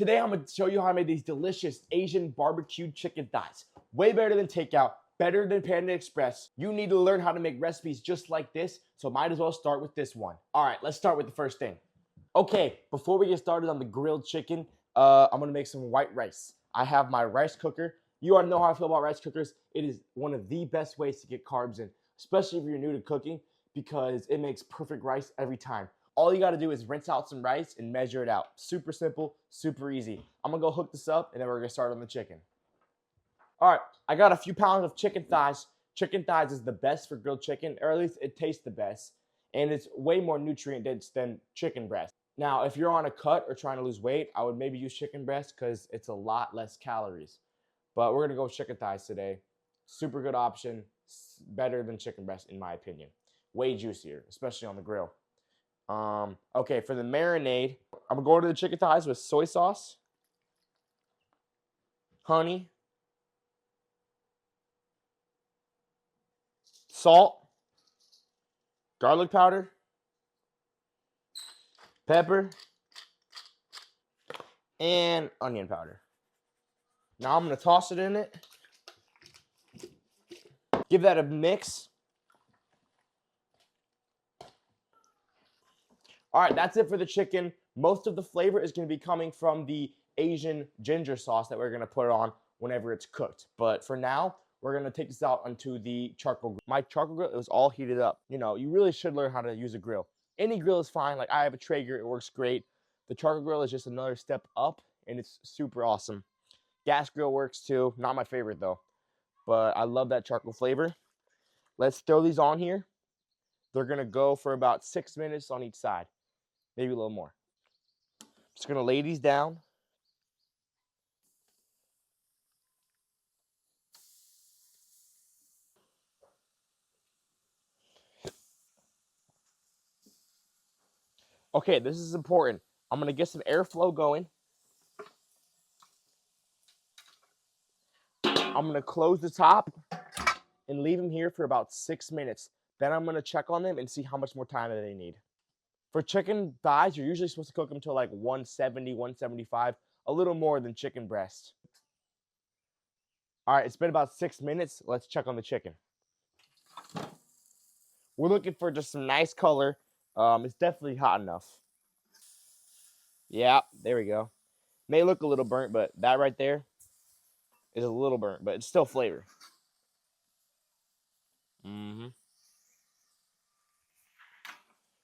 Today I'm going to show you how I made these delicious Asian barbecued chicken thighs. Way better than takeout, better than Panda Express. You need to learn how to make recipes just like this, so might as well start with this one. All right, let's start with the first thing. Okay, before we get started on the grilled chicken, I'm going to make some white rice. I have my rice cooker. You already know how I feel about rice cookers. It is one of the best ways to get carbs in, especially if you're new to cooking, because it makes perfect rice every time. All you got to do is rinse out some rice and measure it out. Super simple, super easy. I'm going to go hook this up, and then we're going to start on the chicken. All right, I got a few pounds of chicken thighs. Chicken thighs is the best for grilled chicken, or at least it tastes the best, and it's way more nutrient dense than chicken breast. Now, if you're on a cut or trying to lose weight, I would maybe use chicken breast because it's a lot less calories. But we're going to go with chicken thighs today. Super good option, better than chicken breast in my opinion. Way juicier, especially on the grill. Okay, for the marinade, I'm going to go to the chicken thighs with soy sauce, honey, salt, garlic powder, pepper, and onion powder. Now I'm going to toss it in it. Give that a mix. All right, that's it for the chicken. Most of the flavor is going to be coming from the Asian ginger sauce that we're going to put on whenever it's cooked. But for now, we're going to take this out onto the charcoal grill. My charcoal grill, it was all heated up. You know, you really should learn how to use a grill. Any grill is fine. Like I have a Traeger, it works great. The charcoal grill is just another step up, and it's super awesome. Gas grill works too. Not my favorite though, but I love that charcoal flavor. Let's throw these on here. They're going to go for about 6 minutes on each side. Maybe a little more. Just going to lay these down. Okay, this is important. I'm going to get some airflow going. I'm going to close the top and leave them here for about 6 minutes. Then I'm going to check on them and see how much more time they need. For chicken thighs, you're usually supposed to cook them to like 170, 175, a little more than chicken breast. All right, it's been about 6 minutes. Let's check on the chicken. We're looking for just some nice color. It's definitely hot enough. Yeah, there we go. May look a little burnt, but that right there is a little burnt, but it's still flavor.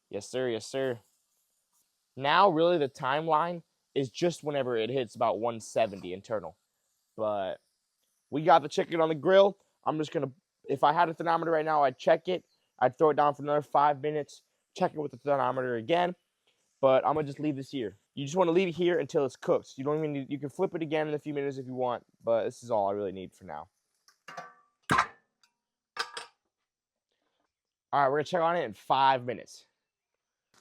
Yes, sir. Yes, sir. Now, really, the timeline is just whenever it hits about 170 internal. But we got the chicken on the grill. I'm just going to, if I had a thermometer right now, I'd check it. I'd throw it down for another 5 minutes, check it with the thermometer again. But I'm going to just leave this here. You just want to leave it here until it's cooked. You don't even need, you can flip it again in a few minutes if you want, but this is all I really need for now. All right, we're going to check on it in 5 minutes.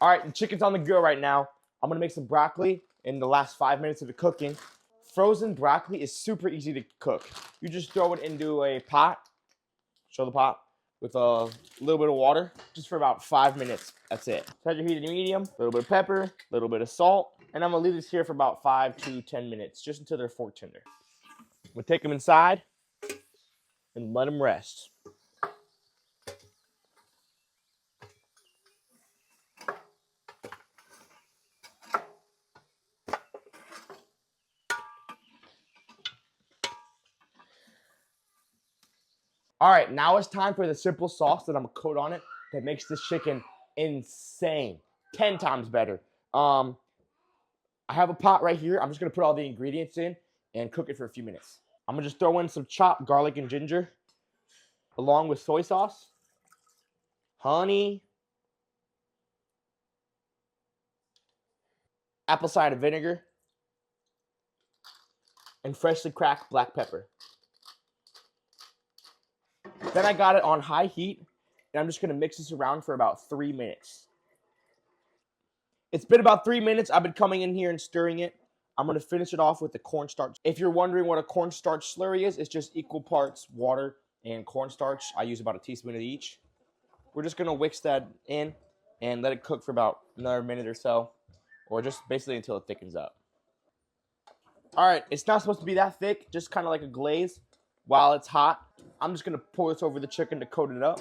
All right, the chicken's on the grill right now. I'm going to make some broccoli in the last 5 minutes of the cooking. Frozen broccoli is super easy to cook. You just throw it into a pot, show the pot, with a little bit of water, just for about 5 minutes. That's it. Set your heat to medium, a little bit of pepper, a little bit of salt, and I'm going to leave this here for about 5 to 10 minutes, just until they're fork tender. We'll take them inside and let them rest. All right, now it's time for the simple sauce that I'm gonna coat on it that makes this chicken insane, 10 times better. I have a pot right here. I'm just gonna put all the ingredients in and cook it for a few minutes. I'm gonna just throw in some chopped garlic and ginger, along with soy sauce, honey, apple cider vinegar, and freshly cracked black pepper. Then I got it on high heat, and I'm just going to mix this around for about 3 minutes. It's been about 3 minutes. I've been coming in here and stirring it. I'm going to finish it off with the cornstarch. If you're wondering what a cornstarch slurry is, it's just equal parts water and cornstarch. I use about a teaspoon of each. We're just going to whisk that in and let it cook for about another minute or so, or just basically until it thickens up. All right, it's not supposed to be that thick, just kind of like a glaze. While it's hot, I'm just gonna pour this over the chicken to coat it up.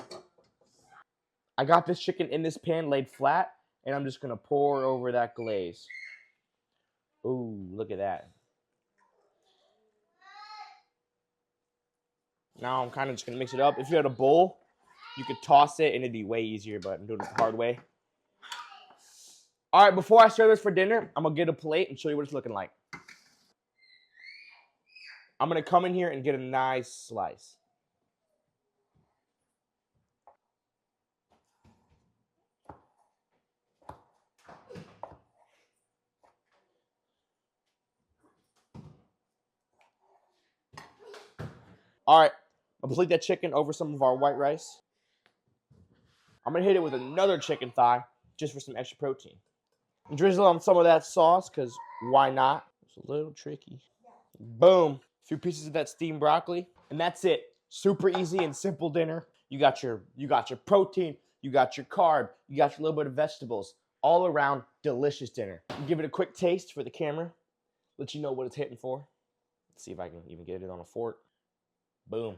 I got this chicken in this pan laid flat, and I'm just gonna pour over that glaze. Ooh, look at that. Now I'm kind of just gonna mix it up. If you had a bowl, you could toss it and it'd be way easier, but I'm doing it the hard way. All right, before I serve this for dinner, I'm gonna get a plate and show you what it's looking like. I'm gonna come in here and get a nice slice. All right, I'm gonna plate that chicken over some of our white rice. I'm gonna hit it with another chicken thigh just for some extra protein. And drizzle on some of that sauce, because why not? It's a little tricky. Boom. A few pieces of that steamed broccoli. And that's it. Super easy and simple dinner. You got your protein, you got your carb, you got your little bit of vegetables. All around delicious dinner. Give it a quick taste for the camera. Let you know what it's hitting for. Let's see if I can even get it on a fork. Boom.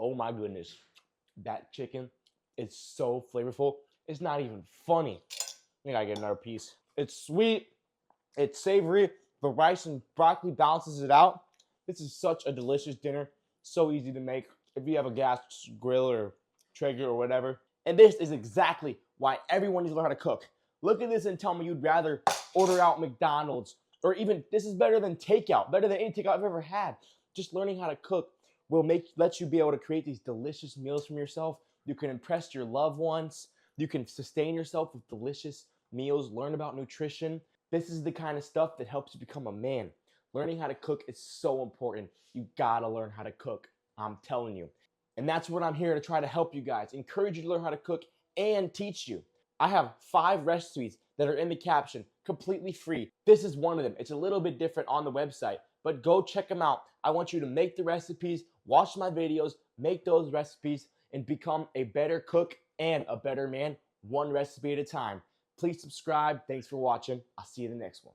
Oh my goodness. That chicken is so flavorful. It's not even funny. I think I get another piece. It's sweet. It's savory. The rice and broccoli balances it out. This is such a delicious dinner. So easy to make. If you have a gas grill or Traeger or whatever. And this is exactly why everyone needs to learn how to cook. Look at this and tell me you'd rather order out McDonald's, or even this is better than takeout, better than any takeout I've ever had. Just learning how to cook will let you be able to create these delicious meals from yourself. You can impress your loved ones. You can sustain yourself with delicious meals, learn about nutrition. This is the kind of stuff that helps you become a man. Learning how to cook is so important. You gotta learn how to cook. I'm telling you. And that's what I'm here to try to help you guys. Encourage you to learn how to cook and teach you. I have 5 recipes that are in the caption, completely free. This is one of them. It's a little bit different on the website, but go check them out. I want you to make the recipes, watch my videos, make those recipes, and become a better cook and a better man, one recipe at a time. Please subscribe. Thanks for watching. I'll see you in the next one.